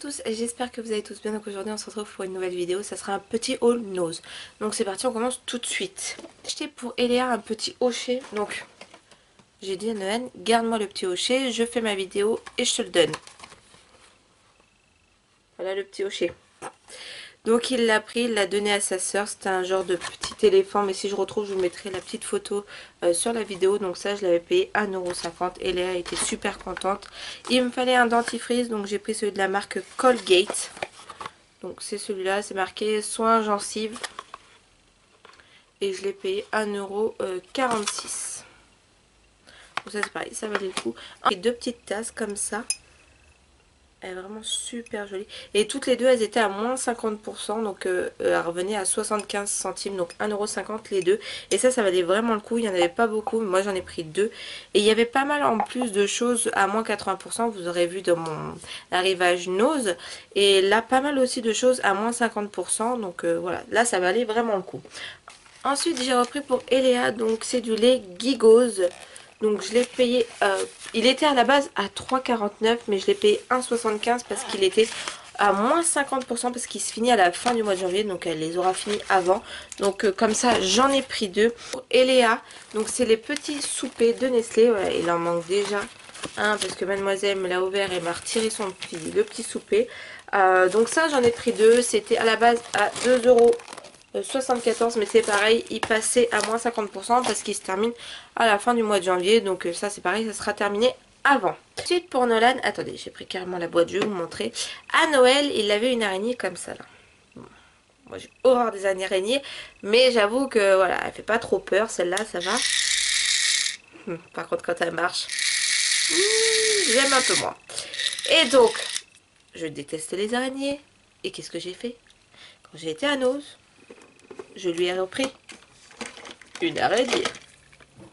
tous, j'espère que vous allez tous bien. Donc aujourd'hui on se retrouve pour une nouvelle vidéo, ça sera un petit haul nose. Donc c'est parti, on commence tout de suite. J'ai acheté pour Eléa un petit hochet, donc j'ai dit à Noël, garde-moi le petit hochet, je fais ma vidéo et je te le donne. Voilà le petit hochet. Donc il l'a pris, il l'a donné à sa soeur, c'était un genre de petit éléphant, mais si je retrouve je vous mettrai la petite photo sur la vidéo. Donc ça je l'avais payé 1,50 €, et Léa était super contente. Il me fallait un dentifrice, donc j'ai pris celui de la marque Colgate. Donc c'est celui-là, c'est marqué soins gencives, et je l'ai payé 1,46 €. Donc ça c'est pareil, ça valait le coup. Et deux petites tasses comme ça. Elle est vraiment super jolie. Et toutes les deux, elles étaient à moins 50%. Donc, elles revenaient à 75 centimes. Donc, 1,50 € les deux. Et ça valait vraiment le coup. Il n'y en avait pas beaucoup. Mais moi, j'en ai pris deux. Et il y avait pas mal en plus de choses à moins 80%. Vous aurez vu dans mon arrivage nose. Et là, pas mal aussi de choses à moins 50%. Donc, voilà. Là, ça valait vraiment le coup. Ensuite, j'ai repris pour Eléa. Donc, c'est du lait Gigose. Donc je l'ai payé, il était à la base à 3,49 €, mais je l'ai payé 1,75 € parce qu'il était à moins 50% parce qu'il se finit à la fin du mois de janvier. Donc elle les aura finis avant. Donc comme ça j'en ai pris deux. Pour Eléa, donc c'est les petits soupers de Nestlé. Voilà, il en manque déjà un parce que mademoiselle me l'a ouvert et m'a retiré le petit souper. Donc ça j'en ai pris deux. C'était à la base à 2,74 €, mais c'est pareil, il passait à moins 50% parce qu'il se termine à la fin du mois de janvier. Donc ça c'est pareil, ça sera terminé avant. Ensuite pour Nolan, attendez, j'ai pris carrément la boîte, je vais vous montrer. À Noël, il avait une araignée comme ça là. Bon, moi j'ai horreur des araignées, mais j'avoue que voilà, elle fait pas trop peur, celle-là, ça va. Par contre quand elle marche, j'aime un peu moins. Et donc, je déteste les araignées. Et qu'est-ce que j'ai fait? Quand j'ai été à Nose, je lui ai repris une araignée.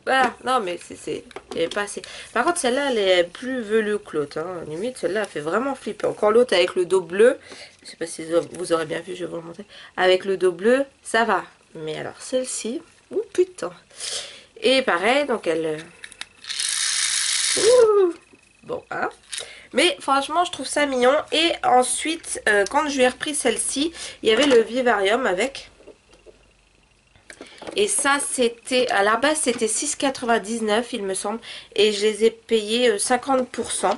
Voilà, non mais c'est il n'y avait pas assez. Par contre celle-là elle est plus velue que l'autre, hein. Limite celle-là elle fait vraiment flipper. Encore l'autre avec le dos bleu, je sais pas si vous aurez bien vu, je vais vous le montrer. Avec le dos bleu, ça va. Mais alors celle-ci, oh putain. Et pareil, donc elle... Bon, hein. Mais franchement je trouve ça mignon. Et ensuite, quand je lui ai repris celle-ci, il y avait le vivarium avec... Et ça c'était, à la base c'était 6,99 € il me semble. Et je les ai payés 50%.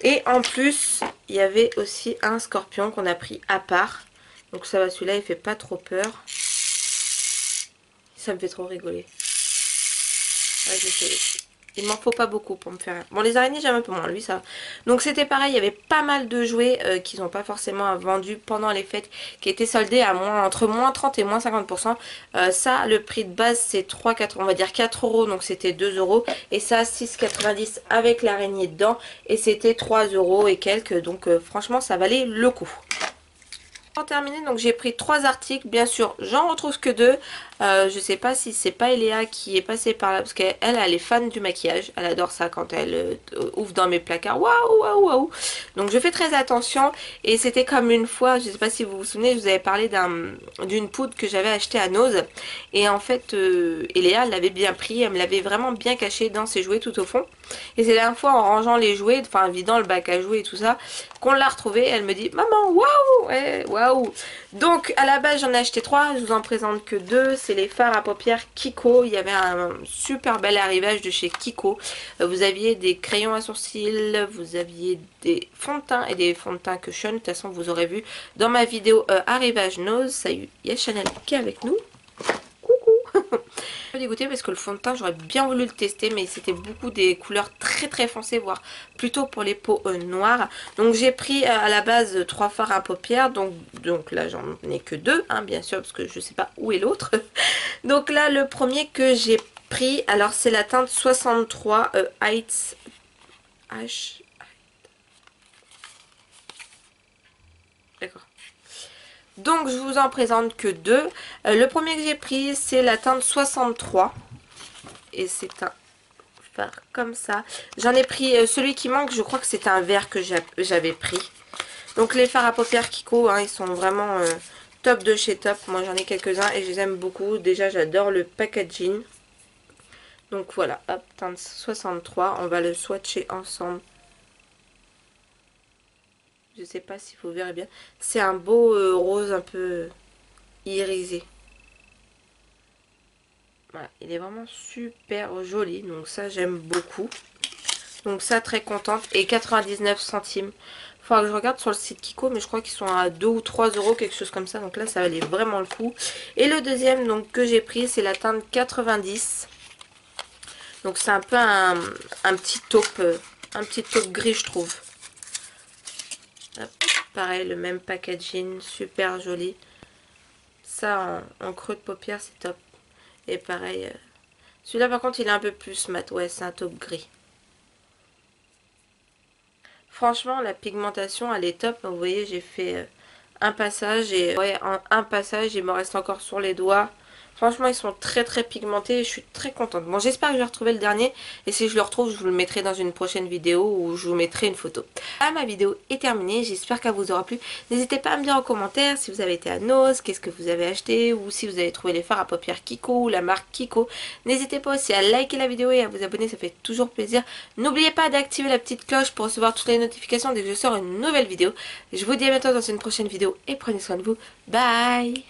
Et en plus il y avait aussi un scorpion qu'on a pris à part. Donc ça va, celui-là il fait pas trop peur. Ça me fait trop rigoler. Ouais, je sais. Il m'en faut pas beaucoup pour me faire... Bon, les araignées, j'aime un peu moins. Lui, ça... Donc, c'était pareil. Il y avait pas mal de jouets qu'ils n'ont pas forcément vendus pendant les fêtes, qui étaient soldés à entre moins 30 et moins 50%. Ça, le prix de base, c'est 3,80, on va dire 4 €. Donc, c'était 2 €. Et ça, 6,90 € avec l'araignée dedans. Et c'était 3 € et quelques. Donc, franchement, ça valait le coup. Pour terminer, donc j'ai pris 3 articles, bien sûr j'en retrouve que 2. Je sais pas si c'est pas Eléa qui est passée par là, parce qu'elle elle est fan du maquillage, elle adore ça quand elle ouvre dans mes placards, waouh waouh waouh. Donc je fais très attention. Et c'était comme une fois, je sais pas si vous vous souvenez, je vous avais parlé d'une poudre que j'avais achetée à Nose. Et en fait Eléa elle l'avait bien pris, elle me l'avait vraiment bien caché dans ses jouets tout au fond. Et c'est la dernière fois en rangeant les jouets, enfin en vidant le bac à jouets et tout ça, qu'on l'a retrouvée. Elle me dit maman waouh, ouais, waouh. Donc à la base j'en ai acheté 3, je vous en présente que 2. C'est les fards à paupières Kiko. Il y avait un super bel arrivage de chez Kiko. Vous aviez des crayons à sourcils, vous aviez des fonds de teint et des fonds de teint cushion. De toute façon vous aurez vu dans ma vidéo arrivage nose. Ça y est, il y a Chanel qui est avec nous. Je suis dégoûtée parce que le fond de teint j'aurais bien voulu le tester, mais c'était beaucoup des couleurs très très foncées, voire plutôt pour les peaux noires. Donc j'ai pris à la base 3 fards à paupières, donc là j'en ai que 2 hein, bien sûr, parce que je sais pas où est l'autre. Donc là le premier que j'ai pris, alors c'est la teinte 63 Heights H. D'accord. Donc je vous en présente que 2. Le premier que j'ai pris c'est la teinte 63. Et c'est un fard comme ça. J'en ai pris celui qui manque, je crois que c'était un vert que j'avais pris. Donc les fards à paupières Kiko, hein, ils sont vraiment top de chez top. Moi j'en ai quelques-uns et je les aime beaucoup. Déjà j'adore le packaging. Donc voilà, hop, teinte 63. On va le swatcher ensemble. Je sais pas si vous verrez bien. C'est un beau rose un peu irisé. Voilà, il est vraiment super joli. Donc ça, j'aime beaucoup. Donc ça, très contente. Et 99 centimes. Faudra que je regarde sur le site Kiko, mais je crois qu'ils sont à 2 ou 3 euros, quelque chose comme ça. Donc là, ça valait vraiment le coup. Et le deuxième donc, que j'ai pris, c'est la teinte 90. Donc c'est un peu un petit taupe gris, je trouve. Hop, pareil, le même packaging, super joli. Ça, en creux de paupière, c'est top. Et pareil, celui-là par contre, il est un peu plus mat. Ouais, c'est un taupe gris. Franchement, la pigmentation, elle est top. Vous voyez, j'ai fait un passage et ouais, en un passage, il me reste encore sur les doigts. Franchement, ils sont très très pigmentés et je suis très contente. Bon, j'espère que je vais retrouver le dernier. Et si je le retrouve, je vous le mettrai dans une prochaine vidéo ou je vous mettrai une photo. Ah, ma vidéo est terminée. J'espère qu'elle vous aura plu. N'hésitez pas à me dire en commentaire si vous avez été à Noz, qu'est-ce que vous avez acheté ou si vous avez trouvé les fards à paupières Kiko ou la marque Kiko. N'hésitez pas aussi à liker la vidéo et à vous abonner, ça fait toujours plaisir. N'oubliez pas d'activer la petite cloche pour recevoir toutes les notifications dès que je sors une nouvelle vidéo. Je vous dis à bientôt dans une prochaine vidéo et prenez soin de vous. Bye!